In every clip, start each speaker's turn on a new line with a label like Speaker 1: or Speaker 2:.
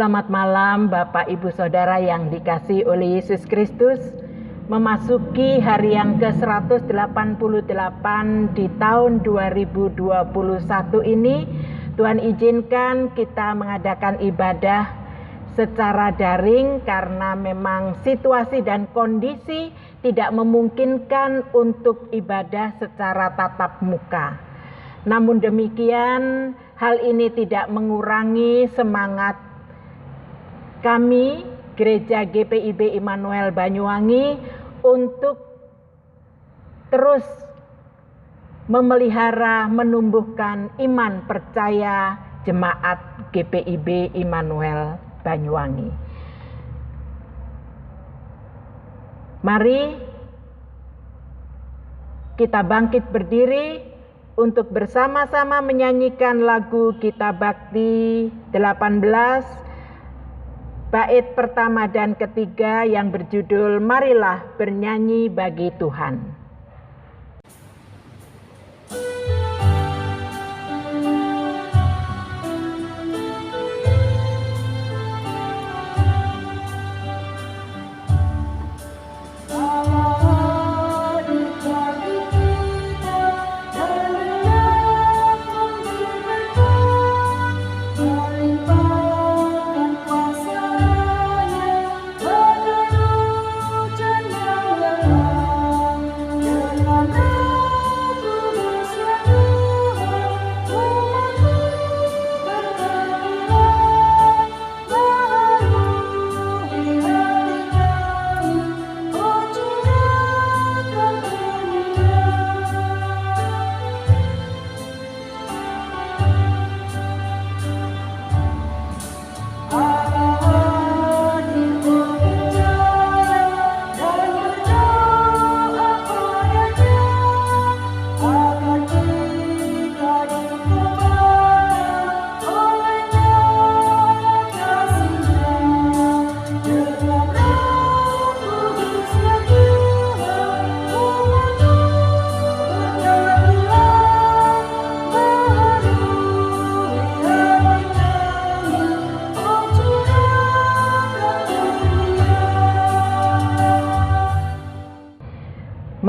Speaker 1: Selamat malam Bapak Ibu Saudara yang dikasihi oleh Yesus Kristus. Memasuki hari yang ke-188 di tahun 2021 ini, Tuhan izinkan kita mengadakan ibadah secara daring karena memang situasi dan kondisi tidak memungkinkan untuk ibadah secara tatap muka. Namun demikian, hal ini tidak mengurangi semangat kami, Gereja GPIB Immanuel Banyuwangi, untuk terus memelihara, menumbuhkan iman percaya jemaat GPIB Immanuel Banyuwangi. Mari kita bangkit berdiri untuk bersama-sama menyanyikan lagu Gita Bakti 18 bait pertama dan ketiga yang berjudul Marilah Bernyanyi Bagi Tuhan.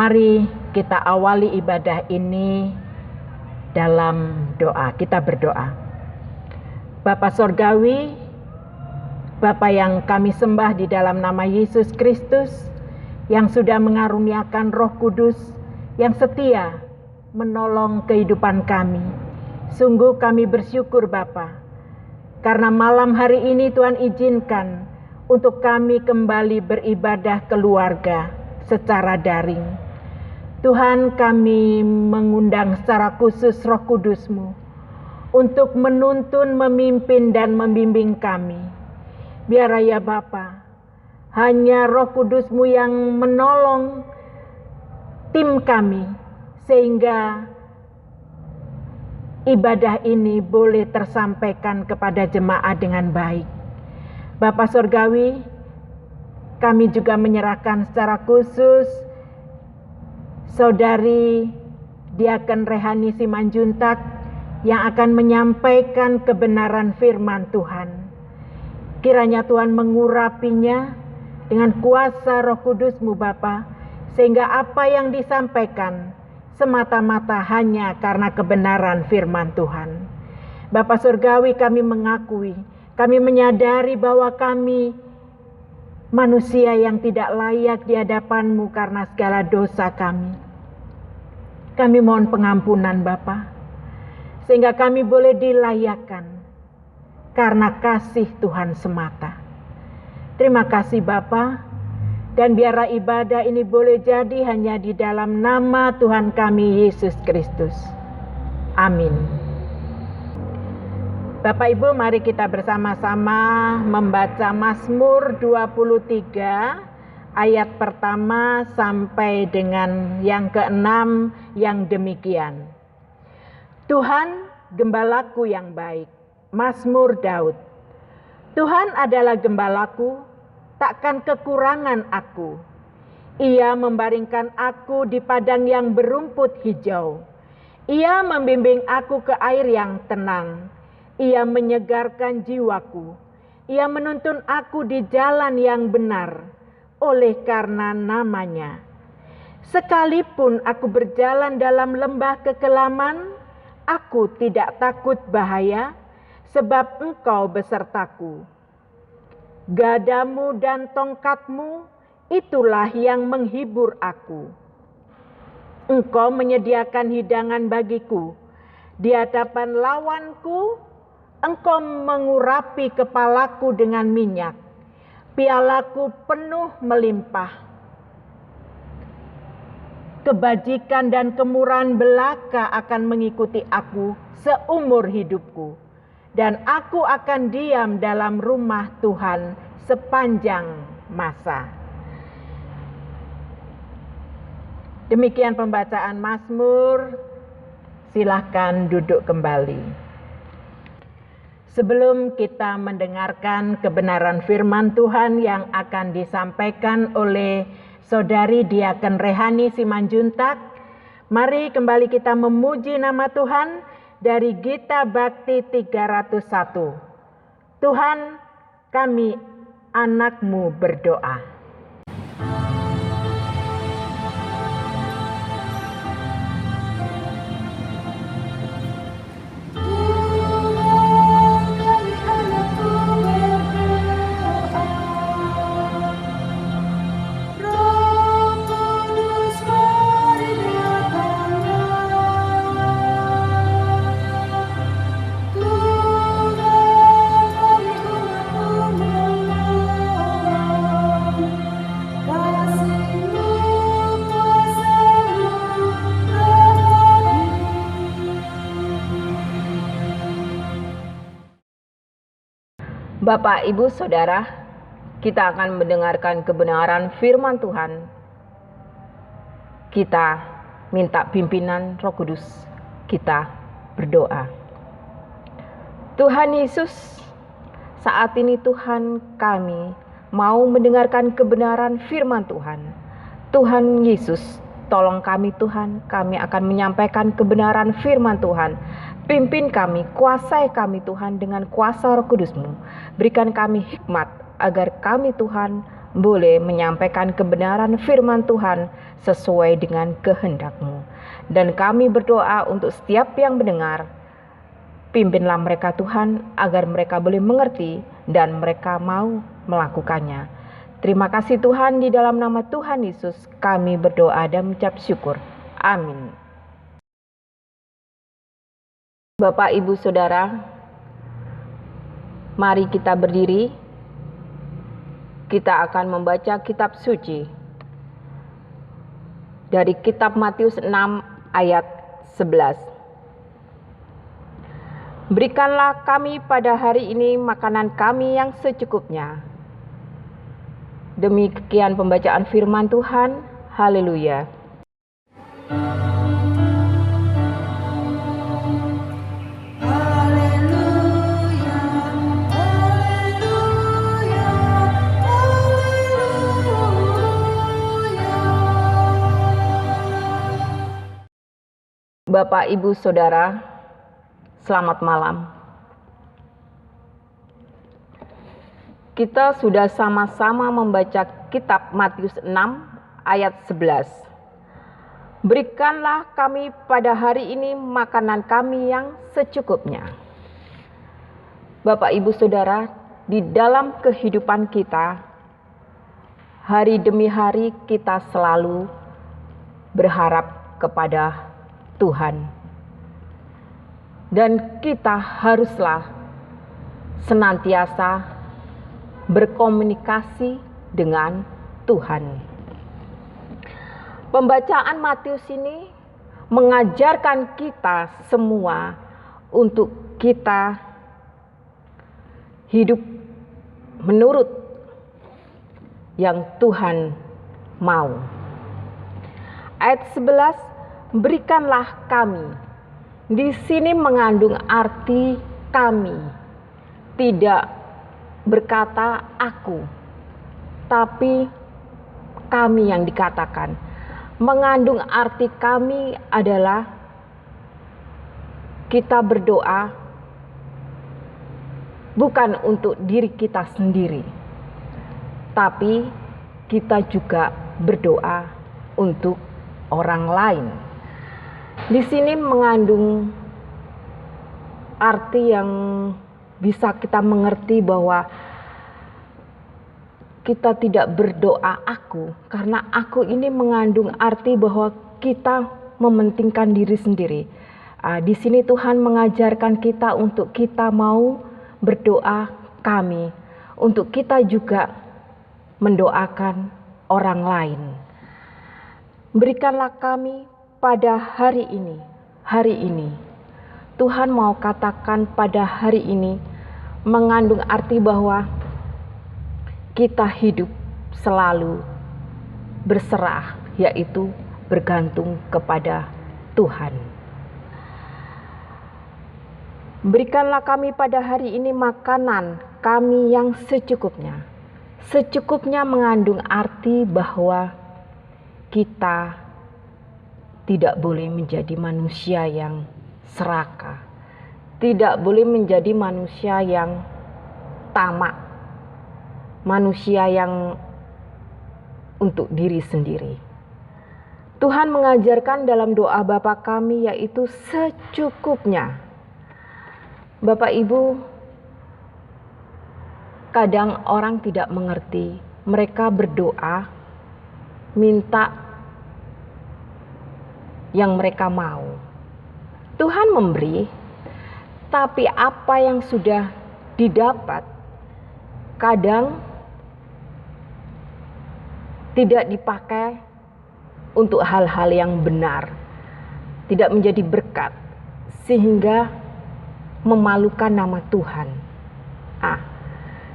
Speaker 1: Mari kita awali ibadah ini dalam doa. Kita berdoa. Bapa Sorgawi, Bapa yang kami sembah di dalam nama Yesus Kristus, yang sudah mengaruniakan Roh Kudus, yang setia menolong kehidupan kami. Sungguh kami bersyukur Bapa, karena malam hari ini Tuhan izinkan untuk kami kembali beribadah keluarga secara daring. Tuhan, kami mengundang secara khusus Roh Kudus-Mu untuk menuntun, memimpin, dan membimbing kami. Biar ya Bapa, hanya Roh Kudus-Mu yang menolong tim kami, sehingga ibadah ini boleh tersampaikan kepada jemaat dengan baik. Bapa Sorgawi, kami juga menyerahkan secara khusus Saudari Diaken Rehani Simanjuntak yang akan menyampaikan kebenaran firman Tuhan. Kiranya Tuhan mengurapinya dengan kuasa Roh Kudus-Mu Bapa, sehingga apa yang disampaikan semata-mata hanya karena kebenaran firman Tuhan. Bapa Surgawi, kami mengakui, kami menyadari bahwa kami manusia yang tidak layak di hadapan-Mu karena segala dosa kami. Kami mohon pengampunan Bapa, sehingga kami boleh dilayakkan karena kasih Tuhan semata. Terima kasih Bapa, dan biarlah ibadah ini boleh jadi hanya di dalam nama Tuhan kami Yesus Kristus. Amin. Bapak Ibu, mari kita bersama-sama membaca Mazmur 23 ayat pertama sampai dengan yang ke-6 yang demikian. Tuhan gembalaku yang baik. Mazmur Daud. Tuhan adalah gembalaku, takkan kekurangan aku. Ia membaringkan aku di padang yang berumput hijau. Ia membimbing aku ke air yang tenang. Ia menyegarkan jiwaku. Ia menuntun aku di jalan yang benar oleh karena nama-Nya. Sekalipun aku berjalan dalam lembah kekelaman, aku tidak takut bahaya, sebab Engkau besertaku. Gadamu dan tongkatmu, itulah yang menghibur aku. Engkau menyediakan hidangan bagiku di hadapan lawanku. Engkau mengurapi kepalaku dengan minyak, pialaku penuh melimpah. Kebajikan dan kemurahan belaka akan mengikuti aku seumur hidupku, dan aku akan diam dalam rumah Tuhan sepanjang masa. Demikian pembacaan Mazmur. Silahkan duduk kembali. Sebelum kita mendengarkan kebenaran firman Tuhan yang akan disampaikan oleh Saudari Diaken Rehani Simanjuntak, mari kembali kita memuji nama Tuhan dari Gita Bakti 301. Tuhan, kami anak-Mu berdoa.
Speaker 2: Bapak, Ibu, Saudara, kita akan mendengarkan kebenaran firman Tuhan. Kita minta pimpinan Roh Kudus. Kita berdoa. Tuhan Yesus, saat ini Tuhan, kami mau mendengarkan kebenaran firman Tuhan. Tuhan Yesus, tolong kami Tuhan, kami akan menyampaikan kebenaran firman Tuhan. Pimpin kami, kuasai kami Tuhan dengan kuasa Roh Kudus-Mu. Berikan kami hikmat agar kami Tuhan boleh menyampaikan kebenaran firman Tuhan sesuai dengan kehendak-Mu. Dan kami berdoa untuk setiap yang mendengar, pimpinlah mereka Tuhan agar mereka boleh mengerti dan mereka mau melakukannya. Terima kasih Tuhan, di dalam nama Tuhan Yesus kami berdoa dan mengucap syukur. Amin. Bapak, Ibu, Saudara, mari kita berdiri. Kita akan membaca kitab suci dari kitab Matius 6 ayat 11. Berikanlah kami pada hari ini makanan kami yang secukupnya. Demikian pembacaan firman Tuhan. Haleluya. Bapak, Ibu, Saudara, selamat malam. Kita sudah sama-sama membaca kitab Matius 6 ayat 11. Berikanlah kami pada hari ini makanan kami yang secukupnya. Bapak, Ibu, Saudara, di dalam kehidupan kita, hari demi hari kita selalu berharap kepada Tuhan. Dan kita haruslah senantiasa berkomunikasi dengan Tuhan. Pembacaan Matius ini mengajarkan kita semua untuk kita hidup menurut yang Tuhan mau. Ayat 11, berikanlah kami. Di sini mengandung arti kami. Tidak berkata aku, tapi kami yang dikatakan. Mengandung arti kami adalah kita berdoa, bukan untuk diri kita sendiri, tapi kita juga berdoa untuk orang lain. Di sini mengandung arti yang bisa kita mengerti bahwa kita tidak berdoa aku, karena aku ini mengandung arti bahwa kita mementingkan diri sendiri. Di sini Tuhan mengajarkan kita untuk kita mau berdoa kami, untuk kita juga mendoakan orang lain. Berikanlah kami pada hari ini. Tuhan mau katakan pada hari ini mengandung arti bahwa kita hidup selalu berserah, yaitu bergantung kepada Tuhan. Berikanlah kami pada hari ini makanan kami yang secukupnya. Secukupnya mengandung arti bahwa kita tidak boleh menjadi manusia yang serakah, tidak boleh menjadi manusia yang tamak, manusia yang untuk diri sendiri. Tuhan mengajarkan dalam doa Bapa kami yaitu secukupnya. Bapak Ibu, kadang orang tidak mengerti, mereka berdoa minta yang mereka mau. Tuhan memberi, tapi apa yang sudah didapat kadang tidak dipakai untuk hal-hal yang benar, tidak menjadi berkat, sehingga memalukan nama Tuhan.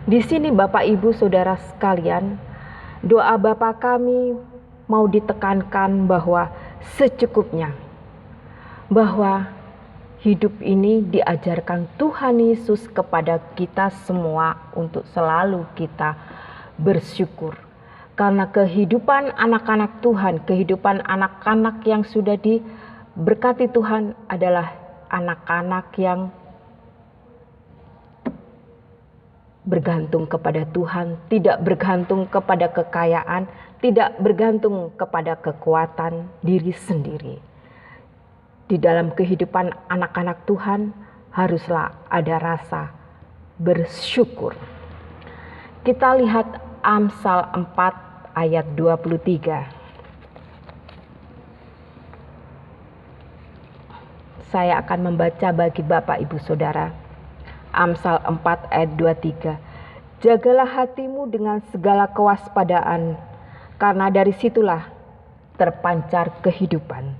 Speaker 2: Di sini Bapak Ibu Saudara sekalian, doa Bapa kami mau ditekankan bahwa secukupnya, bahwa hidup ini diajarkan Tuhan Yesus kepada kita semua untuk selalu kita bersyukur. Karena kehidupan anak-anak Tuhan, kehidupan anak-anak yang sudah diberkati Tuhan adalah anak-anak yang bergantung kepada Tuhan, tidak bergantung kepada kekayaan, tidak bergantung kepada kekuatan diri sendiri. Di dalam kehidupan anak-anak Tuhan haruslah ada rasa bersyukur. Kita lihat Amsal 4 ayat 23. Saya akan membaca bagi Bapak Ibu Saudara. Amsal 4 ayat 23. Jagalah hatimu dengan segala kewaspadaan, karena dari situlah terpancar kehidupan.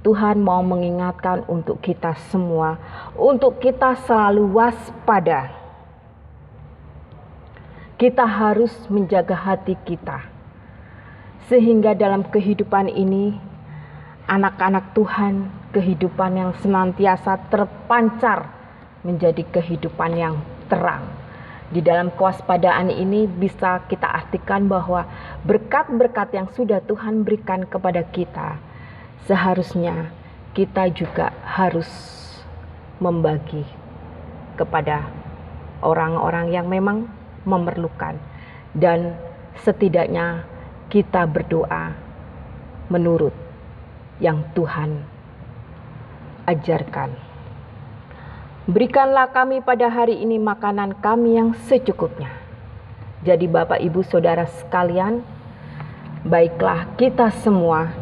Speaker 2: Tuhan mau mengingatkan untuk kita semua, untuk kita selalu waspada. Kita harus menjaga hati kita, sehingga dalam kehidupan ini, anak-anak Tuhan, kehidupan yang senantiasa terpancar menjadi kehidupan yang terang. Di dalam kewaspadaan ini bisa kita artikan bahwa berkat-berkat yang sudah Tuhan berikan kepada kita, seharusnya kita juga harus membagi kepada orang-orang yang memang memerlukan, dan setidaknya kita berdoa menurut yang Tuhan ajarkan. Berikanlah kami pada hari ini makanan kami yang secukupnya. Jadi Bapak Ibu Saudara sekalian, baiklah kita semua,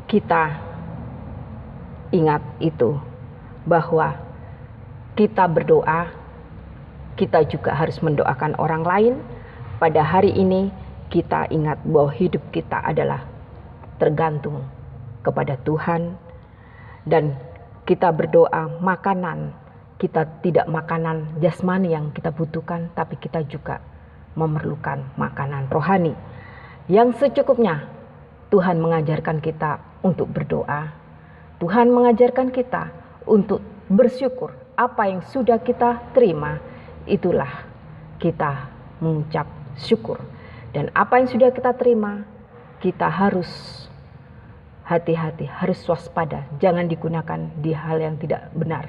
Speaker 2: kita ingat itu, bahwa kita berdoa, kita juga harus mendoakan orang lain. Pada hari ini kita ingat bahwa hidup kita adalah tergantung kepada Tuhan, dan kita berdoa makanan, kita tidak makanan jasmani yang kita butuhkan, tapi kita juga memerlukan makanan rohani yang secukupnya. Tuhan mengajarkan kita untuk berdoa. Tuhan mengajarkan kita untuk bersyukur. Apa yang sudah kita terima, itulah kita mengucap syukur. Dan apa yang sudah kita terima, kita harus hati-hati, harus waspada, jangan digunakan di hal yang tidak benar.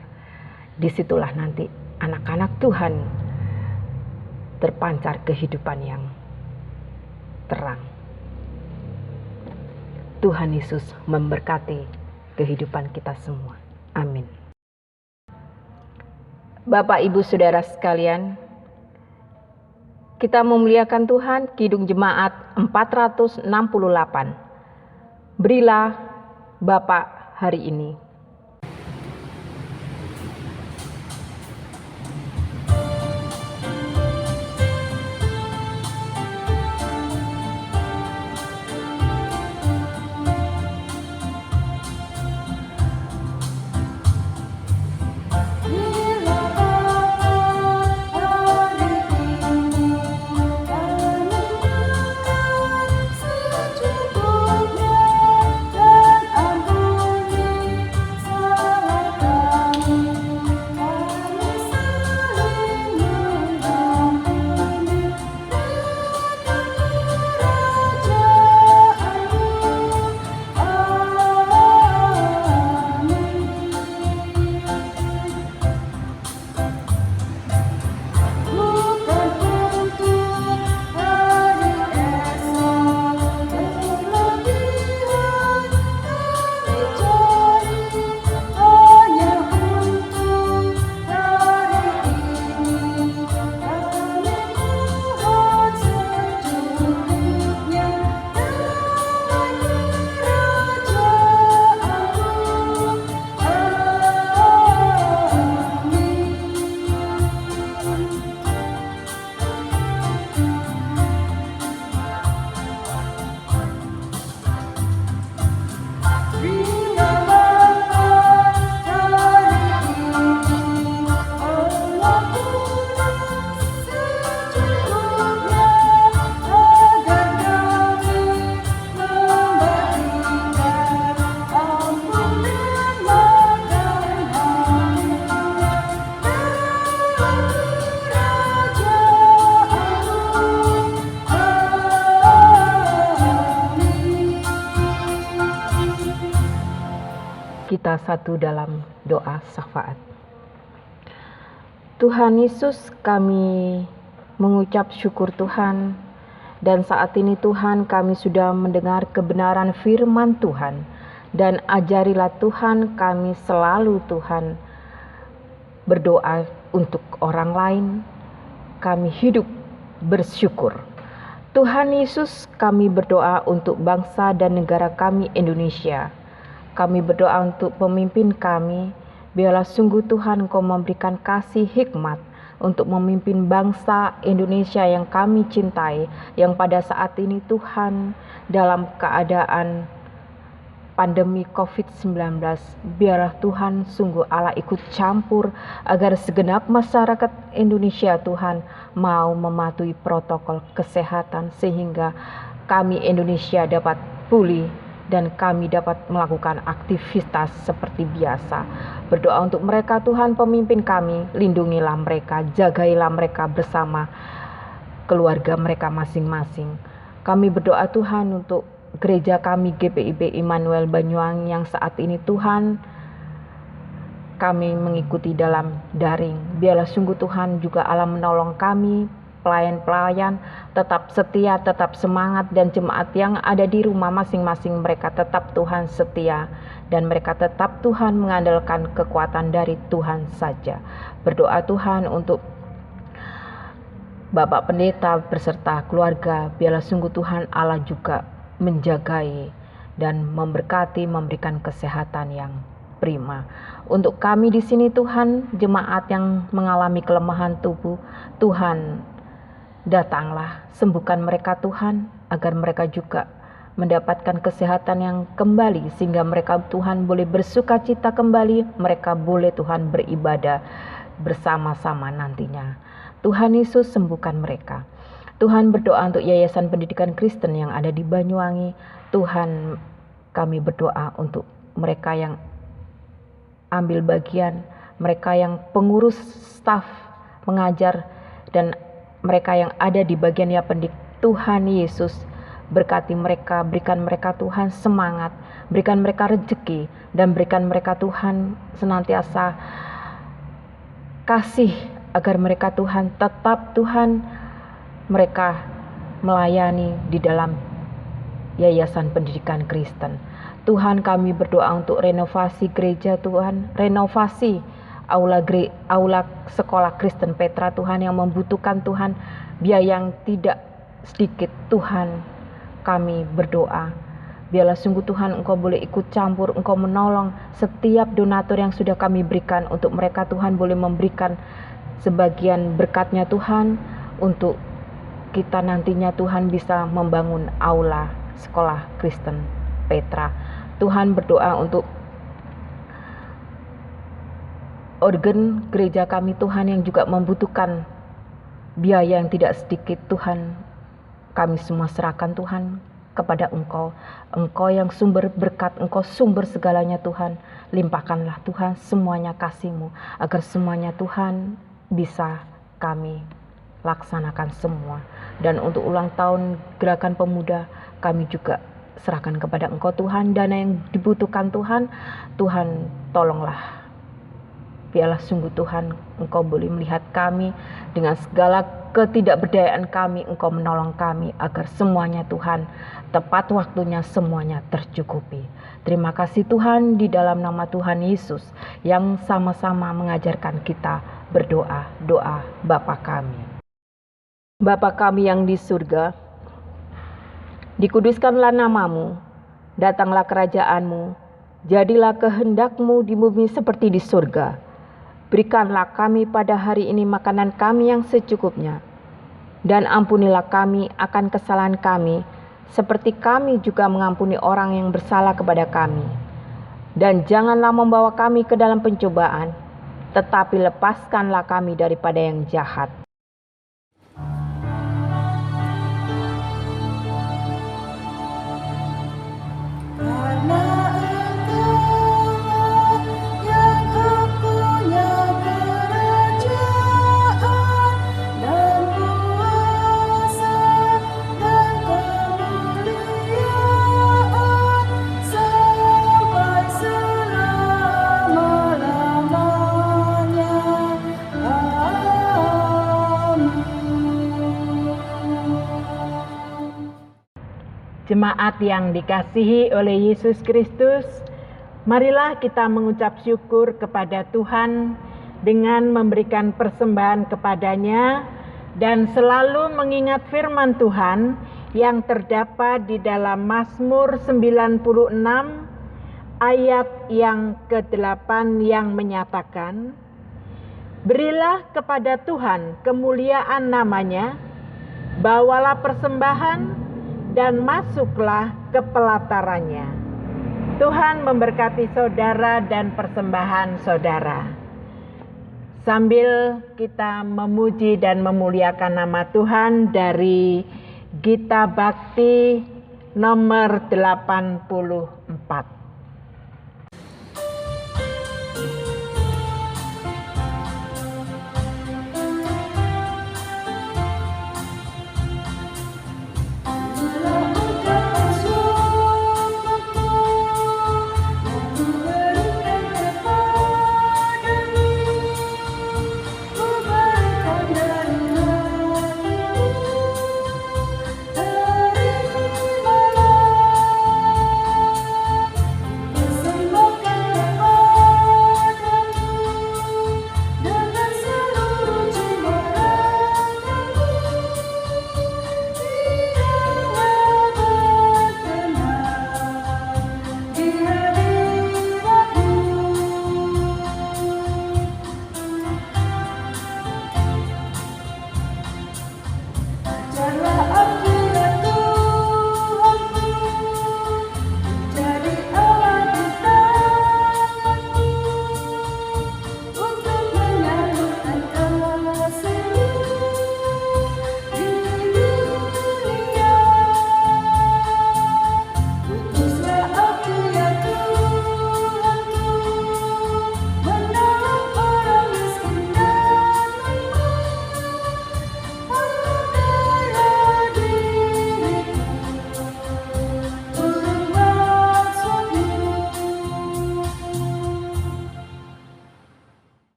Speaker 2: Disitulah nanti anak-anak Tuhan terpancar kehidupan yang terang. Tuhan Yesus memberkati kehidupan kita semua. Amin. Bapak, Ibu, Saudara sekalian, kita memuliakan Tuhan. Kidung Jemaat 468. Berilah Bapak hari ini. Kita satu dalam doa syafaat. Tuhan Yesus, kami mengucap syukur Tuhan, dan saat ini Tuhan kami sudah mendengar kebenaran firman Tuhan, dan ajarilah Tuhan kami selalu Tuhan berdoa untuk orang lain, kami hidup bersyukur. Tuhan Yesus, kami berdoa untuk bangsa dan negara kami Indonesia. Kami berdoa untuk pemimpin kami, biarlah sungguh Tuhan Engkau memberikan kasih hikmat untuk memimpin bangsa Indonesia yang kami cintai, yang pada saat ini Tuhan dalam keadaan pandemi COVID-19, biarlah Tuhan sungguh Allah ikut campur agar segenap masyarakat Indonesia Tuhan mau mematuhi protokol kesehatan sehingga kami Indonesia dapat pulih dan kami dapat melakukan aktivitas seperti biasa. Berdoa untuk mereka Tuhan, pemimpin kami, lindungilah mereka, jagailah mereka bersama keluarga mereka masing-masing. Kami berdoa Tuhan untuk gereja kami GPIB Immanuel Banyuwangi yang saat ini Tuhan kami mengikuti dalam daring. Biarlah sungguh Tuhan juga Allah menolong kami, pelayan-pelayan tetap setia, tetap semangat, dan jemaat yang ada di rumah masing-masing mereka tetap Tuhan setia, dan mereka tetap Tuhan mengandalkan kekuatan dari Tuhan saja. Berdoa Tuhan untuk Bapak Pendeta beserta keluarga, biarlah sungguh Tuhan Allah juga menjagai dan memberkati, memberikan kesehatan yang prima. Untuk kami di sini Tuhan, jemaat yang mengalami kelemahan tubuh, Tuhan datanglah, sembuhkan mereka Tuhan, agar mereka juga mendapatkan kesehatan yang kembali, sehingga mereka Tuhan boleh bersuka cita kembali, mereka boleh Tuhan beribadah bersama-sama nantinya. Tuhan Yesus sembuhkan mereka. Tuhan berdoa untuk Yayasan Pendidikan Kristen yang ada di Banyuwangi. Tuhan kami berdoa untuk mereka yang ambil bagian, mereka yang pengurus staf mengajar, dan mereka yang ada di bagian ya pendidik. Tuhan Yesus berkati mereka, berikan mereka Tuhan semangat, berikan mereka rezeki, dan berikan mereka Tuhan senantiasa kasih agar mereka Tuhan tetap Tuhan mereka melayani di dalam Yayasan Pendidikan Kristen. Tuhan, kami berdoa untuk renovasi gereja Tuhan, renovasi aula sekolah Kristen Petra Tuhan yang membutuhkan Tuhan biaya yang tidak sedikit. Tuhan, kami berdoa biarlah sungguh Tuhan Engkau boleh ikut campur, Engkau menolong setiap donatur yang sudah kami berikan untuk mereka Tuhan boleh memberikan sebagian berkatnya Tuhan untuk kita nantinya Tuhan bisa membangun aula sekolah Kristen Petra. Tuhan berdoa untuk organ gereja kami Tuhan yang juga membutuhkan biaya yang tidak sedikit Tuhan. Kami semua serahkan Tuhan kepada Engkau. Engkau yang sumber berkat, Engkau sumber segalanya Tuhan. Limpahkanlah Tuhan semuanya kasih-Mu agar semuanya Tuhan bisa kami laksanakan semua. Dan untuk ulang tahun Gerakan Pemuda kami juga serahkan kepada Engkau Tuhan. Dana yang dibutuhkan Tuhan, Tuhan tolonglah. Biarlah sungguh Tuhan Engkau boleh melihat kami dengan segala ketidakberdayaan kami, Engkau menolong kami agar semuanya Tuhan tepat waktunya semuanya tercukupi. Terima kasih Tuhan di dalam nama Tuhan Yesus yang sama-sama mengajarkan kita berdoa, doa Bapa kami. Bapa kami yang di surga, dikuduskanlah namamu, datanglah kerajaanmu, jadilah kehendak-Mu di bumi seperti di surga. Berikanlah kami pada hari ini makanan kami yang secukupnya, dan ampunilah kami akan kesalahan kami, seperti kami juga mengampuni orang yang bersalah kepada kami. Dan janganlah membawa kami ke dalam pencobaan, tetapi lepaskanlah kami daripada yang jahat.
Speaker 1: Jemaat yang dikasihi oleh Yesus Kristus, marilah kita mengucap syukur kepada Tuhan dengan memberikan persembahan kepadanya dan selalu mengingat firman Tuhan yang terdapat di dalam Mazmur 96 ayat yang ke-8 yang menyatakan, "Berilah kepada Tuhan kemuliaan namanya, bawalah persembahan dan masuklah ke pelatarannya." Tuhan memberkati saudara dan persembahan saudara. Sambil kita memuji dan memuliakan nama Tuhan dari Gita Bakti nomor 84.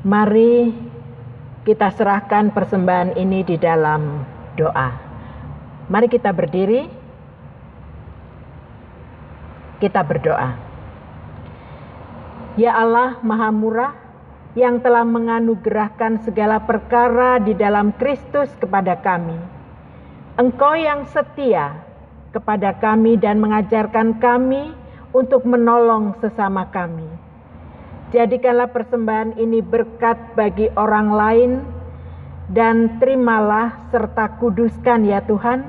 Speaker 1: Mari kita serahkan persembahan ini di dalam doa. Mari kita berdiri, kita berdoa. Ya Allah Maha Murah, yang telah menganugerahkan segala perkara di dalam Kristus kepada kami. Engkau yang setia kepada kami dan mengajarkan kami untuk menolong sesama kami. Jadikanlah persembahan ini berkat bagi orang lain, dan terimalah serta kuduskan ya Tuhan,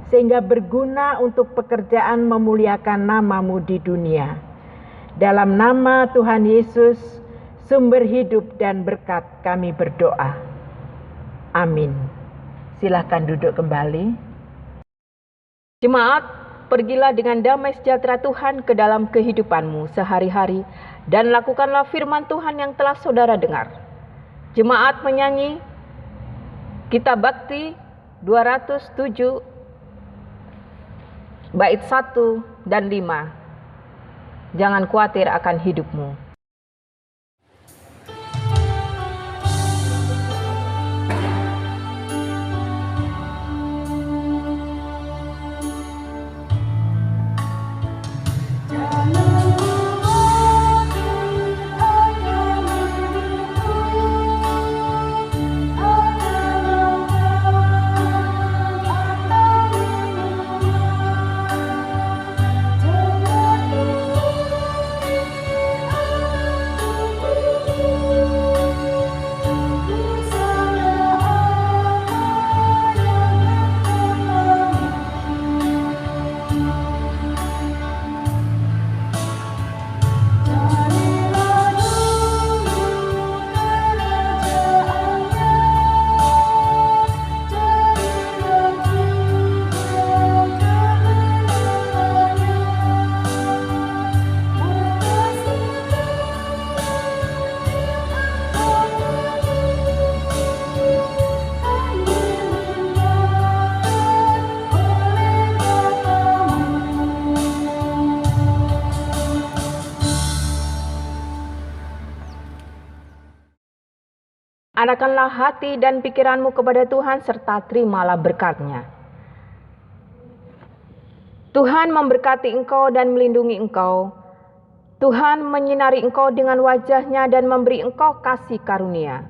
Speaker 1: sehingga berguna untuk pekerjaan memuliakan nama-Mu di dunia. Dalam nama Tuhan Yesus, sumber hidup dan berkat, kami berdoa. Amin. Silakan duduk kembali.
Speaker 2: Jemaat, pergilah dengan damai sejahtera Tuhan ke dalam kehidupanmu sehari-hari dan lakukanlah firman Tuhan yang telah saudara dengar. Jemaat menyanyi Kitab Bakti 207 bait 1 dan 5. Jangan khawatir akan hidupmu. Arahkanlah hati dan pikiranmu kepada Tuhan serta terimalah berkat-Nya. Tuhan memberkati engkau dan melindungi engkau. Tuhan menyinari engkau dengan wajah-Nya dan memberi engkau kasih karunia.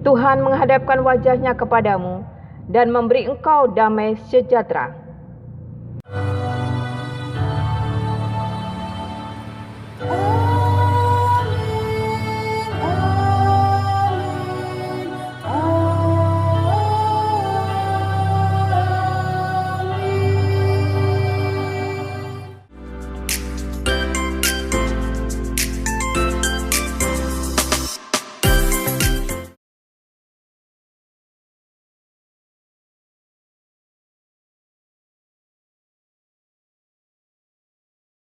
Speaker 2: Tuhan menghadapkan wajah-Nya kepadamu dan memberi engkau damai sejahtera.